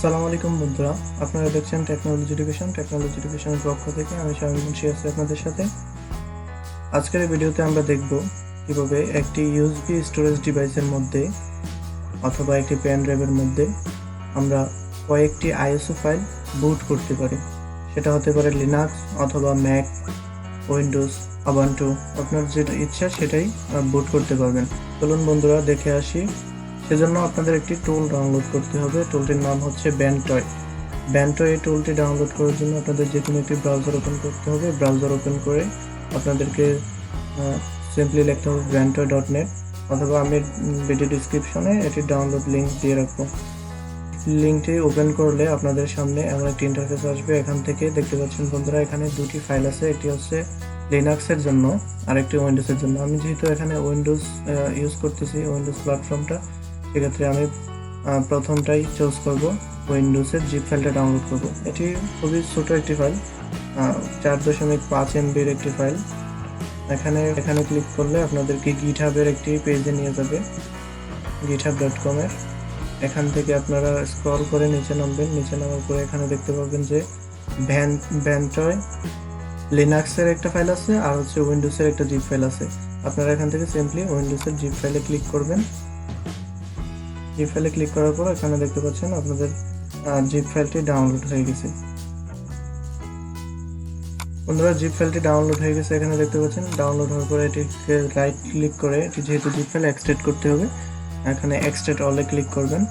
আসসালামুয়ালাইকুম বন্ধুরা, আপনারা দেখছেন টেকনোলজি এডুকেশনের পক্ষ থেকে আমি শামীম মুন্সি আছি আপনাদের সাথে। আজকের এই ভিডিওতে আমরা দেখব কিভাবে একটি ইউএসবি স্টোরেজ ডিভাইসের মধ্যে অথবা একটি পেন ড্রাইভের মধ্যে আমরা কয়েকটি আইএসও ফাইল বুট করতে পারি। সেটা হতে পারে লিনাক্স অথবা ম্যাক, উইন্ডোজ, উবুন্টু, আপনার যেটা ইচ্ছা সেটাই বুট করতে পারবেন। চলুন বন্ধুরা দেখে আসি। সেজন্য আপনাদের একটি টুল ডাউনলোড করতে হবে। টুলটির নাম হচ্ছে ব্যান্টয়। এই টুলটি ডাউনলোড করার জন্য আপনাদের যে কোনো একটি ব্রাউজার ওপেন করতে হবে। ব্রাউজার ওপেন করে আপনাদেরকে সিম্পলি লিখতে হবে bantoi.net, অথবা আমি ভিডিও ডিসক্রিপশনে এটির ডাউনলোড লিঙ্ক দিয়ে রাখবো। লিঙ্কটি ওপেন করলে আপনাদের সামনে এমন একটি ইন্টারফেস আসবে। এখান থেকে দেখতে পাচ্ছেন বন্ধুরা, এখানে দুটি ফাইল আছে। একটি হচ্ছে লিনাক্সের জন্য আর একটি উইন্ডোজের জন্য। আমি যেহেতু এখানে উইন্ডোজ ইউজ করতেছি, উইন্ডোজ প্ল্যাটফর্মটা, সেক্ষেত্রে আমি প্রথমটাই চুজ করব, উইন্ডোজের জিপ ফাইলটা ডাউনলোড করব। এটি খুবই ছোট একটি ফাইল, 4.5 MBর একটি ফাইল। এখানে ক্লিক করলে আপনাদেরকে গিটহাবের একটি পেজে নিয়ে যাবে, github.com এর। এখান থেকে আপনারা স্ক্রল করে নিচে নামবেন। নিচে নামার পরে এখানে দেখতে পাবেন যে ব্যান্টয় লিনাক্সের একটা ফাইল আছে আর হচ্ছে উইন্ডোজের একটা জিপ ফাইল আছে। আপনারা এখান থেকে সিম্পলি উইন্ডোজের জিপ ফাইলে ক্লিক করবেন। জিপ ফাইলে ক্লিক করার পর এখানে দেখতে পাচ্ছেন আপনাদের জিপ ফাইলটি ডাউনলোড হয়ে গেছে। বন্ধুরা, জিপ ফাইলটি ডাউনলোড হয়ে গেছে। এখানে দেখতে পাচ্ছেন ডাউনলোড হওয়ার পরে এটিকে রাইট ক্লিক করে, এটি যেহেতু জিপ ফাইল এক্সট্রাক্ট করতে হবে, এখানে এক্সট্রাক্ট অলে ক্লিক করবেন।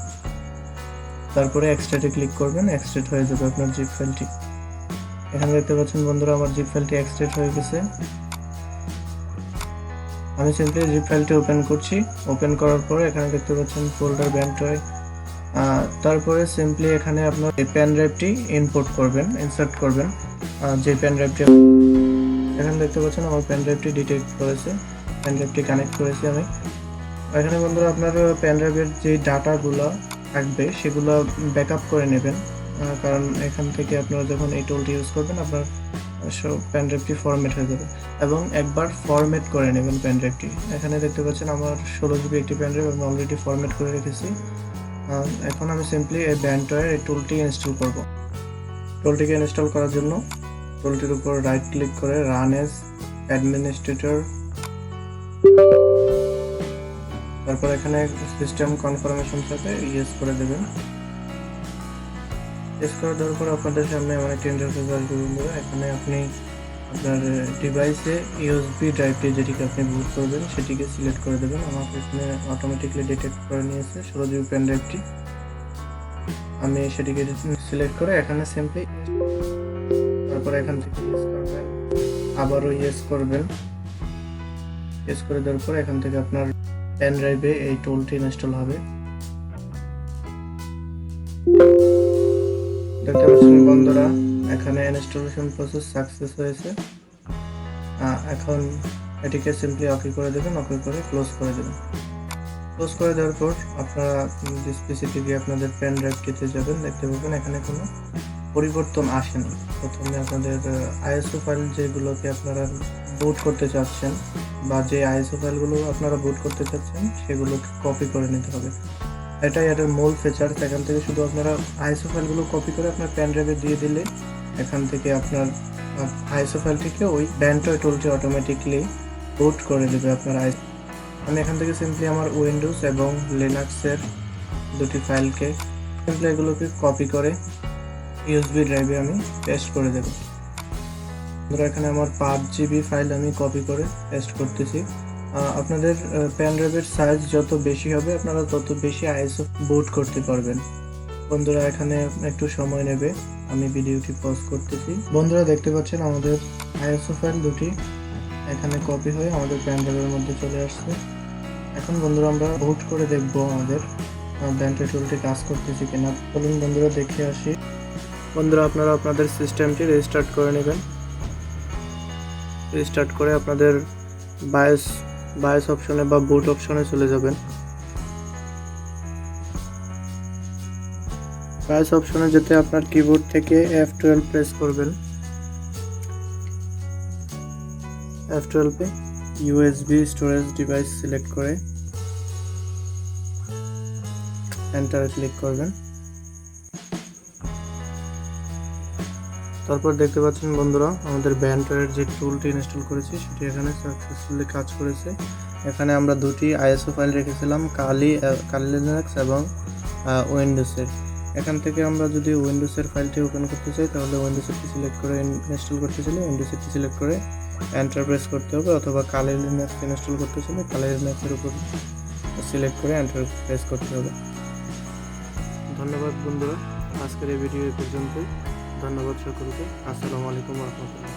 তারপরে এক্সট্রাক্টে ক্লিক করবেন, এক্সট্রাক্ট হয়ে যাবে আপনার জিপ ফাইলটি। এখানে দেখতে পাচ্ছেন বন্ধুরা, আমার জিপ ফাইলটি এক্সট্রাক্ট হয়ে গেছে। আমি সিম্পলি জিপ ফাইলটি ওপেন করছি। ওপেন করার পরে এখানে দেখতে পাচ্ছেন ফোল্ডার ব্যান্টয়। তারপরে সিম্পলি এখানে আপনার এই পেন ড্রাইভটি ইনসার্ট করবেন। যে পেন ড্রাইভটি এখানে দেখতে পাচ্ছেন আমার পেন ড্রাইভটি ডিটেক্ট করেছে, পেন ড্রাইভটি কানেক্ট করেছি আমি। এখানে বন্ধুরা আপনার পেন ড্রাইভের যে ডাটাগুলো থাকবে সেগুলো ব্যাকআপ করে নেবেন, কারণ এখান থেকে আপনারা যখন এই টুলটি ইউজ করবেন আপনার সব পেন ড্রাইভটি ফরম্যাট হয়ে যাবে, এবং একবার ফরম্যাট করে নেবেন পেন ড্রাইভটি। এখানে দেখতে পাচ্ছেন আমার 16 GB একটি পেন ড্রাইভ আমি অলরেডি ফরম্যাট করে রেখেছি। এখন আমি সিম্পলি এই ব্যান্টয়ের এই টুলটি ইনস্টল করব। টুলটিকে ইনস্টল করার জন্য টুলটির উপর রাইট ক্লিক করে রান এজ অ্যাডমিনিস্ট্রেটর, তারপর এখানে সিস্টেম কনফার্মেশন সাথে ইয়েস করে দেবেন। ইয়েস করে দেওয়ার পর আপনাদের সামনে এমন একটা ইন্টারফেস আসবে বন্ধুরা। এখানে আপনি আপনার ডিভাইসে ইউএসবি ড্রাইভটি যেটিকে আপনি বুট করবেন সেটিকে সিলেক্ট করে দেবেন। আমার এখানে অটোমেটিকলি ডিটেক্ট করে নিয়েছে 16 GB পেন ড্রাইভটি। আমি সেটিকে সিলেক্ট করে এখানে সিম্পলি, তারপরে এখান থেকে ইয়েস করবেন, আবারও ইয়েস করবেন। ইয়েস করে দেওয়ার পর এখান থেকে আপনার পেন ড্রাইভে এই টুলটি ইনস্টল হবে। দেখতে পাচ্ছেন বন্ধুরা, এখানে ইনস্টলেশন প্রসেস সাকসেস হয়েছে। এখন এটিকে সিম্পলি ওকে করে দেবেন, ওকে করে ক্লোজ করে দেবেন। ক্লোজ করে দেওয়ার পর আপনারা পিসি থেকে আপনাদের পেন ড্রাইভটিতে যাবেন। দেখতে পাবেন এখানে কোনো পরিবর্তন আসেনি। প্রথমে আপনাদের আইএসও ফাইল যেগুলোকে আপনারা বুট করতে চাচ্ছেন, বা যে আইএসও ফাইলগুলো আপনারা বুট করতে চাচ্ছেন সেগুলোকে কপি করে নিতে হবে। এটাই এটার মূল ফিচার। এখান থেকে শুধু আপনারা আইএসও ফাইলগুলো কপি করে আপনার পেন ড্রাইভে দিয়ে দিলে এখান থেকে আপনার আইএসও ফাইলটিকে ওই ব্যান্টয় টুলটি অটোমেটিকলি বুট করে দেবে আপনার আমি এখান থেকে সিম্পলি আমার উইন্ডোজ এবং লিনাক্সের দুটি ফাইলকে সিম্পলি এগুলোকে কপি করে ইউএসবি ড্রাইভে আমি পেস্ট করে দেব। ধরো এখানে আমার 5 GB ফাইল আমি কপি করে পেস্ট করতেছি। আপনাদের পেন ড্রাইভের সাইজ যত বেশি হবে আপনারা তত বেশি আইএসও বুট করতে পারবেন। বন্ধুরা, এখানে একটু সময় নেবে, আমি ভিডিওটি পজ করতেছি। বন্ধুরা, দেখতে পাচ্ছেন আমাদের আইএসও ফাইল দুটি এখানে কপি হয়ে আমাদের পেন ড্রাইভের মধ্যে চলে আসছে। এখন বন্ধুরা আমরা বুট করে দেখবো আমাদের ব্যান্টয় টুলটি কাজ করতেছে কিনা। চলুন বন্ধুরা দেখে আসি। বন্ধুরা, আপনারা আপনাদের সিস্টেমটি রিস্টার্ট করে নেবেন। রিস্টার্ট করে আপনাদের বায়োস অপশনে বা বুট অপশনে চলে যাবেন। বায়োস অপশনে যেতে আপনার কিবোর্ড থেকে F12 প্রেস করবেন। F12 এ ইউএসবি স্টোরেজ ডিভাইস সিলেক্ট করে এন্টার ক্লিক করবেন। তারপর দেখতে পাচ্ছেন বন্ধুরা, আমাদের ব্যান্ডের যে টুলটি ইনস্টল করেছি সেটি এখানে সাকসেসফুলি কাজ করেছে। এখানে আমরা দুটি আইএসও ফাইল রেখেছিলাম, কালি লিনাক্স এবং উইন্ডোজের। এখান থেকে আমরা যদি উইন্ডোজের ফাইলটি ওপেন করতে চাই তাহলে উইন্ডোজেরটি সিলেক্ট করে, ইনস্টল করতে চাইলে উইন্ডোজেরটি সিলেক্ট করে এন্টার প্রেস করতে হবে, অথবা কালি লিনাক্স ইনস্টল করতে চাইলে কালি লিনাক্সের উপর সিলেক্ট করে এন্টার প্রেস করতে হবে। ধন্যবাদ বন্ধুরা, আজকের এই ভিডিও এই পর্যন্তই। ধন্যবাদ সকলকে। আসসালামু আলাইকুম রহমতুল্লাহ।